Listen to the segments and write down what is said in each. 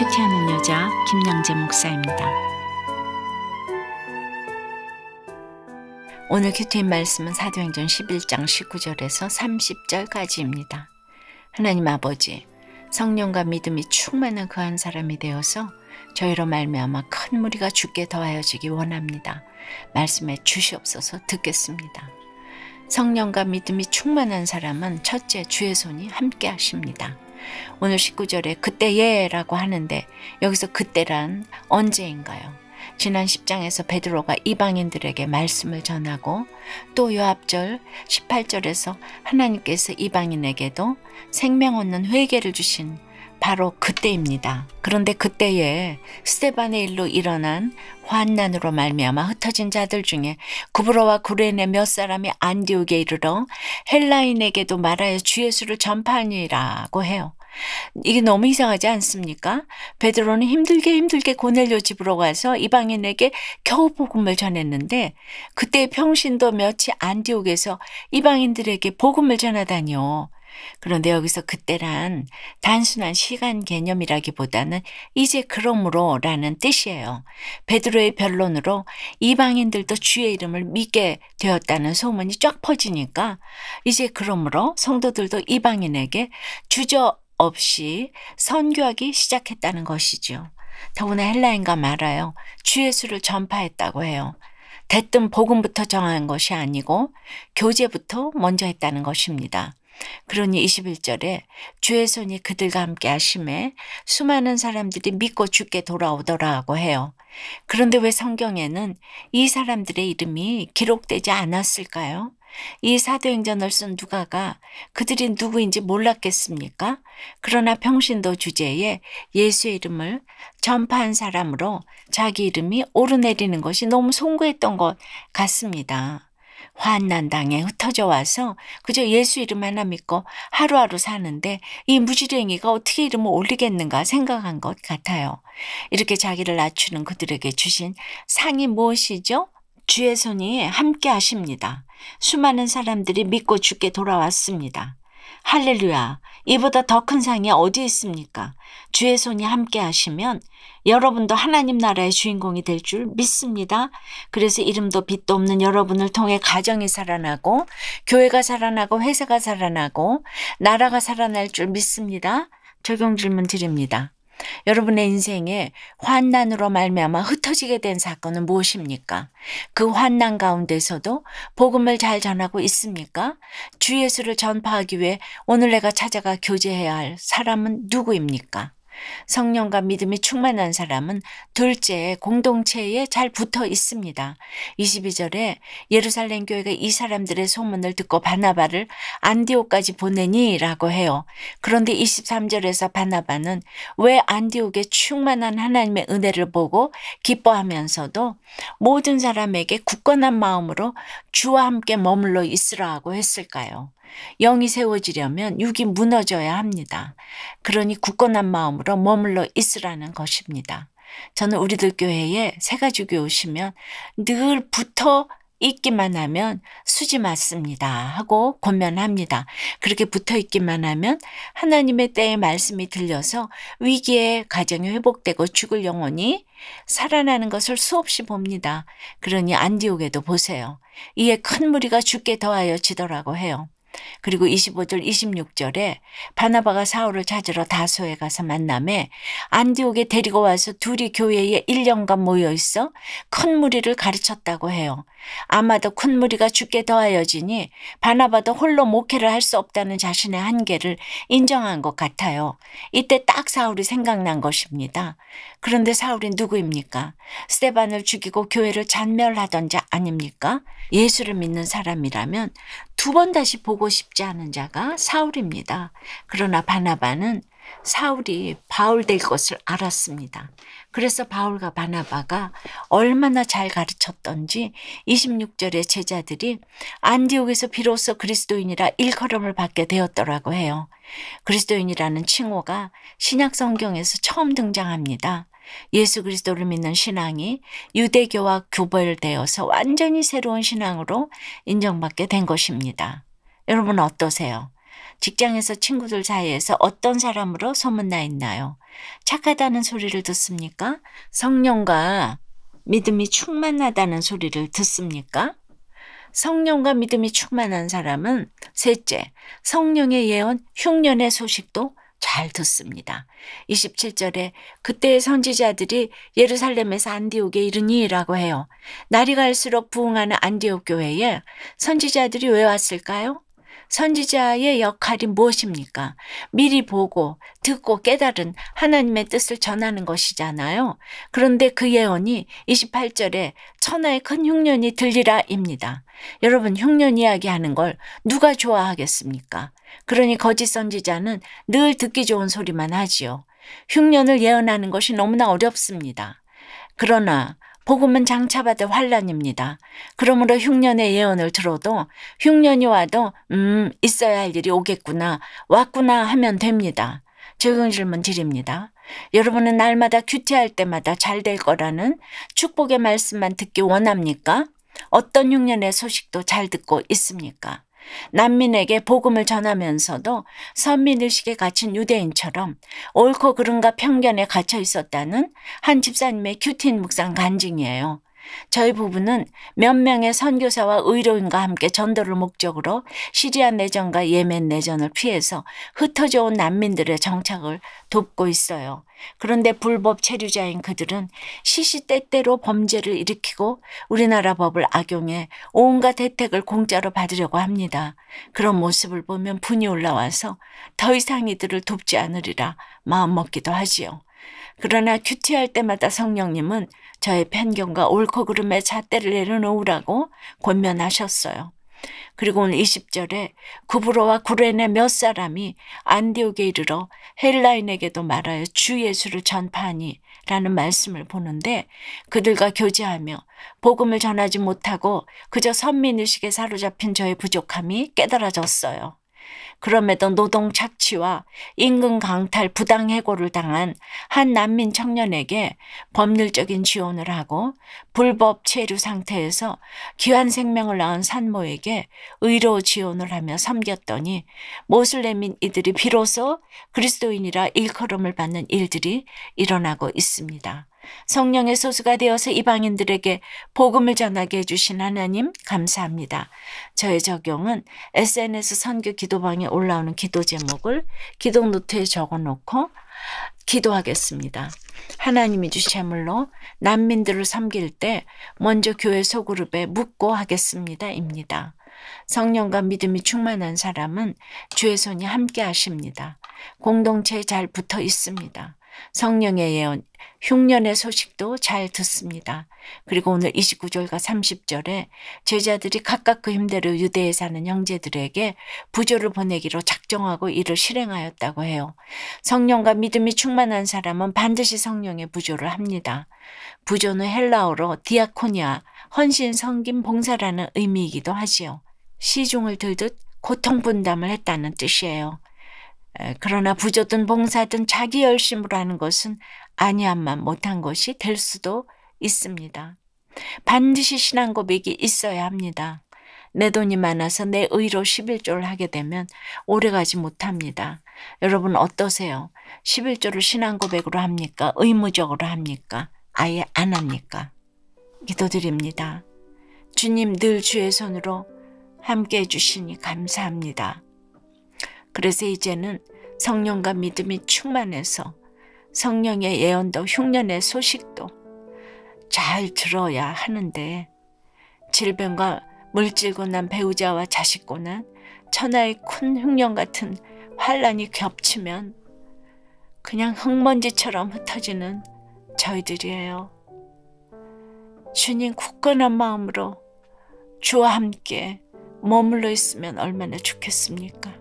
큐티하는 여자 김양재 목사입니다. 오늘 큐티인 말씀은 사도행전 11장 19절에서 30절까지입니다. 하나님 아버지, 성령과 믿음이 충만한 그 한 사람이 되어서 저희로 말미암아 큰 무리가 주께 더하여지기 원합니다. 말씀에 주시옵소서. 듣겠습니다. 성령과 믿음이 충만한 사람은 첫째, 주의 손이 함께 하십니다. 오늘 19절에 그때예라고 하는데 여기서 그때란 언제인가요? 지난 10장에서 베드로가 이방인들에게 말씀을 전하고 또 요 앞절 18절에서 하나님께서 이방인에게도 생명 얻는 회개를 주신 바로 그때입니다. 그런데 그때에 스데반의 일로 일어난 환난으로 말미암아 흩어진 자들 중에 구브로와 구레네 몇 사람이 안디옥에 이르러 헬라인에게도 말하여 주 예수를 전파하니라고 해요. 이게 너무 이상하지 않습니까? 베드로는 힘들게 고넬료 집으로 가서 이방인에게 겨우 복음을 전했는데 그때 평신도 몇이 안디옥에서 이방인들에게 복음을 전하다니요. 그런데 여기서 그때란 단순한 시간 개념이라기보다는 이제 그러므로 라는 뜻이에요. 베드로의 변론으로 이방인들도 주의 이름을 믿게 되었다는 소문이 쫙 퍼지니까 이제 그러므로 성도들도 이방인에게 주저없이 선교하기 시작했다는 것이죠. 더구나 헬라인과 말하여 주 예수를 전파했다고 해요. 대뜸 복음부터 정한 것이 아니고 교제부터 먼저 했다는 것입니다. 그러니 21절에 주의 손이 그들과 함께 하심에 수많은 사람들이 믿고 주께 돌아오더라고 해요. 그런데 왜 성경에는 이 사람들의 이름이 기록되지 않았을까요? 이 사도행전을 쓴 누가가 그들이 누구인지 몰랐겠습니까? 그러나 평신도 주제에 예수의 이름을 전파한 사람으로 자기 이름이 오르내리는 것이 너무 송구했던 것 같습니다. 환난 당에 흩어져 와서 그저 예수 이름 하나 믿고 하루하루 사는데 이 무지랭이가 어떻게 이름을 올리겠는가 생각한 것 같아요. 이렇게 자기를 낮추는 그들에게 주신 상이 무엇이죠? 주의 손이 함께 하십니다. 수많은 사람들이 믿고 주께 돌아왔습니다. 할렐루야! 이보다 더 큰 상이 어디 있습니까? 주의 손이 함께 하시면 여러분도 하나님 나라의 주인공이 될 줄 믿습니다. 그래서 이름도 빛도 없는 여러분을 통해 가정이 살아나고 교회가 살아나고 회사가 살아나고 나라가 살아날 줄 믿습니다. 적용 질문 드립니다. 여러분의 인생에 환난으로 말미암아 흩어지게 된 사건은 무엇입니까? 그 환난 가운데서도 복음을 잘 전하고 있습니까? 주 예수를 전파하기 위해 오늘 내가 찾아가 교제해야 할 사람은 누구입니까? 성령과 믿음이 충만한 사람은 둘째 공동체에 잘 붙어 있습니다. 22절에 예루살렘 교회가 이 사람들의 소문을 듣고 바나바를 안디옥까지 보내니 라고 해요. 그런데 23절에서 바나바는 왜 안디옥의 충만한 하나님의 은혜를 보고 기뻐하면서도 모든 사람에게 굳건한 마음으로 주와 함께 머물러 있으라고 했을까요? 영이 세워지려면 육이 무너져야 합니다. 그러니 굳건한 마음으로 머물러 있으라는 것입니다. 저는 우리들 교회에 새가족이 오시면 늘 붙어 있기만 하면 수지 맞습니다 하고 권면합니다. 그렇게 붙어 있기만 하면 하나님의 때에 말씀이 들려서 위기에 가정이 회복되고 죽을 영혼이 살아나는 것을 수없이 봅니다. 그러니 안디옥에도 보세요. 이에 큰 무리가 주께 더하여 지더라고 해요. 그리고 25절 26절에 바나바가 사울을 찾으러 다소에 가서 만남에 안디옥에 데리고 와서 둘이 교회에 1년간 모여 있어 큰 무리를 가르쳤다고 해요. 아마도 큰 무리가 주께 더하여지니 바나바도 홀로 목회를 할 수 없다는 자신의 한계를 인정한 것 같아요. 이때 딱 사울이 생각난 것입니다. 그런데 사울이 누구입니까? 스데반을 죽이고 교회를 잔멸하던 자 아닙니까? 예수를 믿는 사람이라면 두 번 다시 보고 싶지 않은 자가 사울입니다. 그러나 바나바는 사울이 바울 될 것을 알았습니다. 그래서 바울과 바나바가 얼마나 잘 가르쳤던지 26절의 제자들이 안디옥에서 비로소 그리스도인이라 일컬음을 받게 되었더라고 해요. 그리스도인이라는 칭호가 신약 성경에서 처음 등장합니다. 예수 그리스도를 믿는 신앙이 유대교와 구별되어서 완전히 새로운 신앙으로 인정받게 된 것입니다. 여러분 어떠세요? 직장에서 친구들 사이에서 어떤 사람으로 소문나 있나요? 착하다는 소리를 듣습니까? 성령과 믿음이 충만하다는 소리를 듣습니까? 성령과 믿음이 충만한 사람은 셋째, 성령의 예언, 흉년의 소식도 잘 듣습니다. 27절에 그때의 선지자들이 예루살렘에서 안디옥에 이르니라고 해요. 날이 갈수록 부흥하는 안디옥 교회에 선지자들이 왜 왔을까요? 선지자의 역할이 무엇입니까? 미리 보고 듣고 깨달은 하나님의 뜻을 전하는 것이잖아요. 그런데 그 예언이 28절에 천하의 큰 흉년이 들리라입니다. 여러분, 흉년 이야기하는 걸 누가 좋아하겠습니까? 그러니 거짓 선지자는 늘 듣기 좋은 소리만 하지요. 흉년을 예언하는 것이 너무나 어렵습니다. 그러나 복음은 장차받을 환란입니다. 그러므로 흉년의 예언을 들어도 흉년이 와도 있어야 할 일이 오겠구나, 왔구나 하면 됩니다. 적용 질문 드립니다. 여러분은 날마다 큐티할 때마다 잘 될 거라는 축복의 말씀만 듣기 원합니까? 어떤 흉년의 소식도 잘 듣고 있습니까? 난민에게 복음을 전하면서도 선민의식에 갇힌 유대인처럼 옳고 그른가 편견에 갇혀 있었다는 한 집사님의 큐티 묵상 간증이에요. 저희 부부는 몇 명의 선교사와 의료인과 함께 전도를 목적으로 시리아 내전과 예멘 내전을 피해서 흩어져 온 난민들의 정착을 돕고 있어요. 그런데 불법 체류자인 그들은 시시때때로 범죄를 일으키고 우리나라 법을 악용해 온갖 혜택을 공짜로 받으려고 합니다. 그런 모습을 보면 분이 올라와서 더 이상 이들을 돕지 않으리라 마음먹기도 하지요. 그러나 큐티할 때마다 성령님은 저의 편견과 옳고 그름의 잣대를 내려놓으라고 권면하셨어요. 그리고 오늘 20절에 구브로와 구레네 몇 사람이 안디옥에 이르러 헬라인에게도 말하여 주 예수를 전파하니 라는 말씀을 보는데 그들과 교제하며 복음을 전하지 못하고 그저 선민의식에 사로잡힌 저의 부족함이 깨달아졌어요. 그럼에도 노동 착취와 임금 강탈 부당 해고를 당한 한 난민 청년에게 법률적인 지원을 하고 불법 체류 상태에서 귀한 생명을 낳은 산모에게 의료 지원을 하며 섬겼더니 모슬렘인 이들이 비로소 그리스도인이라 일컬음을 받는 일들이 일어나고 있습니다. 성령의 소수가 되어서 이방인들에게 복음을 전하게 해주신 하나님 감사합니다. 저의 적용은 SNS 선교 기도방에 올라오는 기도 제목을 기도 노트에 적어놓고 기도하겠습니다. 하나님이 주신 제물로 난민들을 섬길 때 먼저 교회 소그룹에 묻고 하겠습니다. 입니다. 성령과 믿음이 충만한 사람은 주의 손이 함께 하십니다. 공동체에 잘 붙어 있습니다. 성령의 예언, 흉년의 소식도 잘 듣습니다. 그리고 오늘 29절과 30절에 제자들이 각각 그 힘대로 유대에 사는 형제들에게 부조를 보내기로 작정하고 이를 실행하였다고 해요. 성령과 믿음이 충만한 사람은 반드시 성령의 부조를 합니다. 부조는 헬라어로 디아코니아, 헌신, 섬김, 봉사라는 의미이기도 하지요. 시중을 들듯 고통 분담을 했다는 뜻이에요. 그러나 부조든 봉사든 자기 열심으로 하는 것은 아니함만 못한 것이 될 수도 있습니다. 반드시 신앙 고백이 있어야 합니다. 내 돈이 많아서 내 의로 11조를 하게 되면 오래가지 못합니다. 여러분 어떠세요? 11조를 신앙 고백으로 합니까? 의무적으로 합니까? 아예 안 합니까? 기도드립니다. 주님 늘 주의 손으로 함께 해주시니 감사합니다. 그래서 이제는 성령과 믿음이 충만해서 성령의 예언도 흉년의 소식도 잘 들어야 하는데 질병과 물질고난 배우자와 자식고난 천하의 큰 흉년 같은 환란이 겹치면 그냥 흙먼지처럼 흩어지는 저희들이에요. 주님 굳건한 마음으로 주와 함께 머물러 있으면 얼마나 좋겠습니까?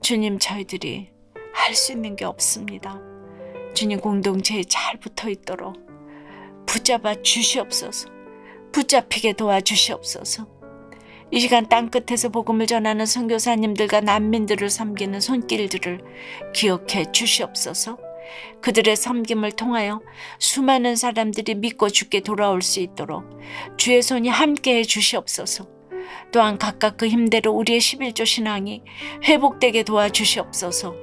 주님 저희들이 할 수 있는 게 없습니다. 주님 공동체에 잘 붙어 있도록 붙잡아 주시옵소서. 붙잡히게 도와주시옵소서. 이 시간 땅끝에서 복음을 전하는 선교사님들과 난민들을 섬기는 손길들을 기억해 주시옵소서. 그들의 섬김을 통하여 수많은 사람들이 믿고 주께 돌아올 수 있도록 주의 손이 함께해 주시옵소서. 또한 각각 그 힘대로 우리의 11조 신앙이 회복되게 도와주시옵소서.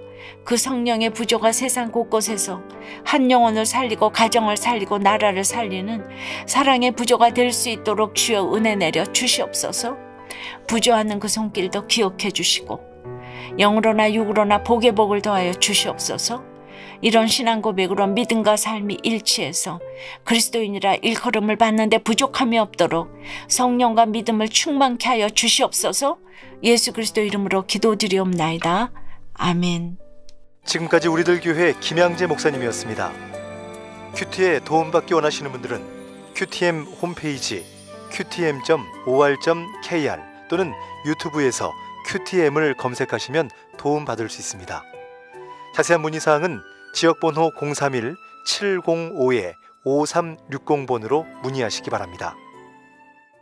그 성령의 부조가 세상 곳곳에서 한 영혼을 살리고 가정을 살리고 나라를 살리는 사랑의 부조가 될 수 있도록 주여 은혜 내려 주시옵소서. 부조하는 그 손길도 기억해 주시고 영으로나 육으로나 복의 복을 더하여 주시옵소서. 이런 신앙 고백으로 믿음과 삶이 일치해서 그리스도인이라 일컬음을 받는데 부족함이 없도록 성령과 믿음을 충만케 하여 주시옵소서. 예수 그리스도 이름으로 기도드리옵나이다. 아멘. 지금까지 우리들 교회 김양재 목사님이었습니다. 큐티에 도움받기 원하시는 분들은 QTM 홈페이지 qtm.or.kr 또는 유튜브에서 QTM을 검색하시면 도움받을 수 있습니다. 자세한 문의사항은 지역번호 031-705-5360번으로 문의하시기 바랍니다.